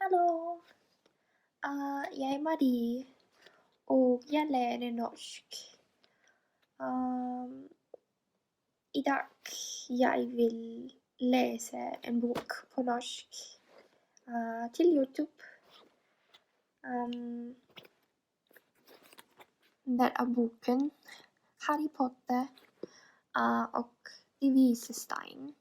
Hallo, jeg er Marie, og jeg lærer norsk. I dag jeg vil lese en bok på norsk til YouTube. Det er boken Harry Potter og De vise stein.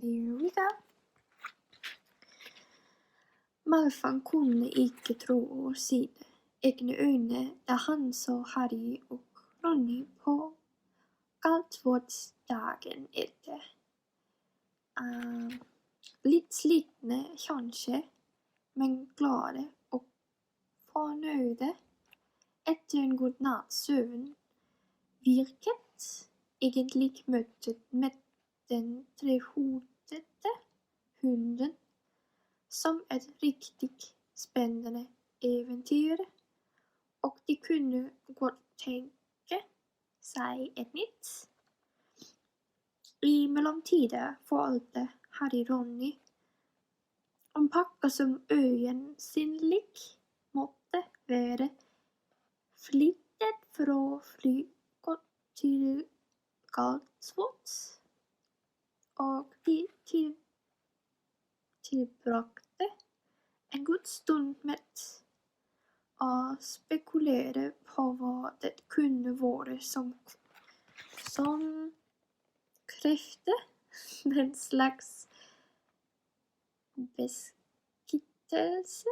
There we go. Malfoy kunne ikke tro sine egne øyne da han så Harry og Ronny på Galtvort dagen etter. Litt slitne kanskje, men glade og fornøyde etter en god natts søvn, virket egentlig møtet med den trehodete hunden som et riktig spennende eventyr, og de kunne godt tenke seg et nytt. I mellomtiden fortalte Harry Ronny om pakka som øyensynlig måtte være flyttet fra Flygot til Galtvort, og de tilbrakte en god stund med å spekulere på hva det kunne være som krefter, en slags beskittelse.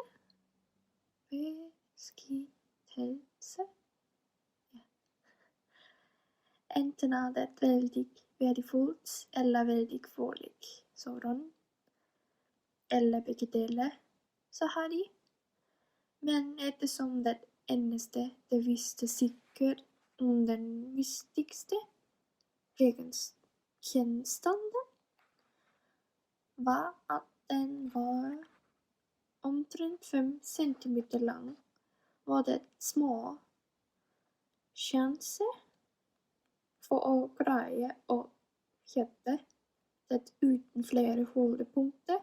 Enten er det veldig verdifullt eller veldig farlig, sa Ron. Eller begge deler, sa Harry. Men ettersom det eneste det visste sikkert om den viktigste gjenstanden var at den var omtrent 5 centimeter lang, var det små sjanser for å greie å gjette det uten flere holdepunkter.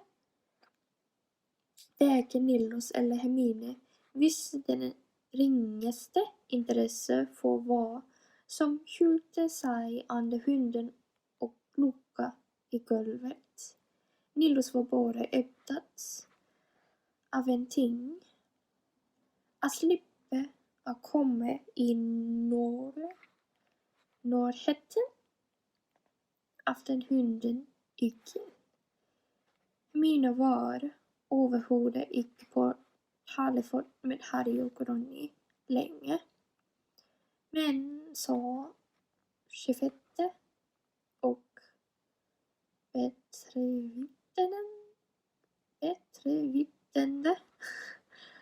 Verken Nilus eller Hermine viste den ringeste interesse for hva som skjulte seg under hunden og lukka i gulvet. Nilus var bare opptatt av en ting: å slippe å komme i nærheten av den hunden igjen. Hermine var overhodet ikke på talefot med Harry og Ronny lenger, men så sjefete og betrevitende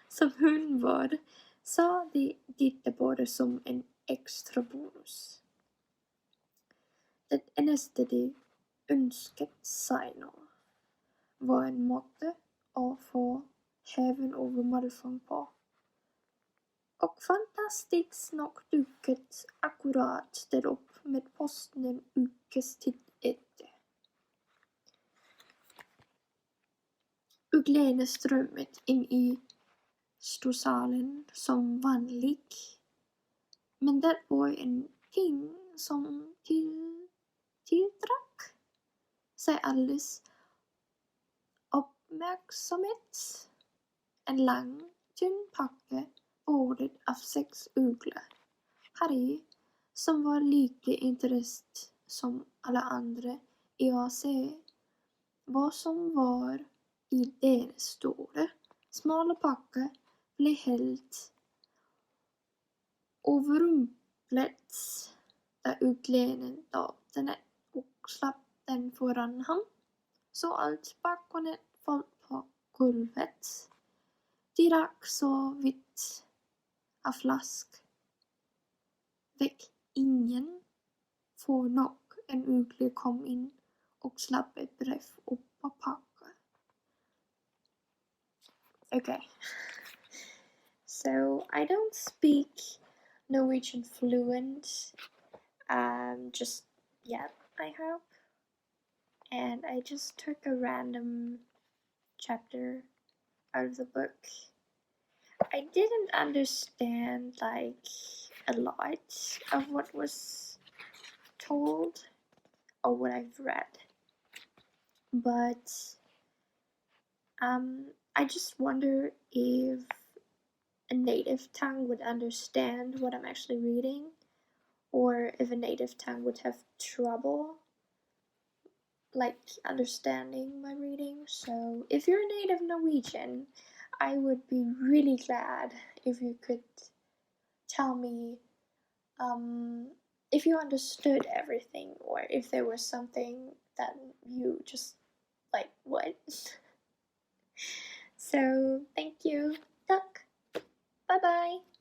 som hun var, sa de dette bare som en ekstra bonus. Det eneste de ønsket seg nå, var en måte å få hevn over Malfoy på. Og fantastisk nok dukket akkurat det opp med posten en ukes tid etter. Uglene strømmet inn i storsalen som vanlig, men det var en ting som tiltrakk seg alles oppmerksomhet: en lang, tynn pakke båret av 6 ugler. Harry, som var like interessert som alle andre i å se hva som var i deres store, smale pakke, ble helt overrumplet da uglene dalte ned og slapp den foran ham, så alt pakkenet falt på gulvet. De rakk så vidt av flask vekk ingen, for nok en ugle kom inn og slapp et brev oppå pakka. Ok. I don't speak Norwegian fluent just yet, I hope. And I just took a random chapter out of the book. I didn't understand like a lot of what was told or what I've read, but I just wonder if a native tongue would understand what I'm actually reading, or if a native tongue would have trouble like understanding my reading. So if you're a native Norwegian, I would be really glad if you could tell me if you understood everything, or if there was something that you just like, what? So thank you.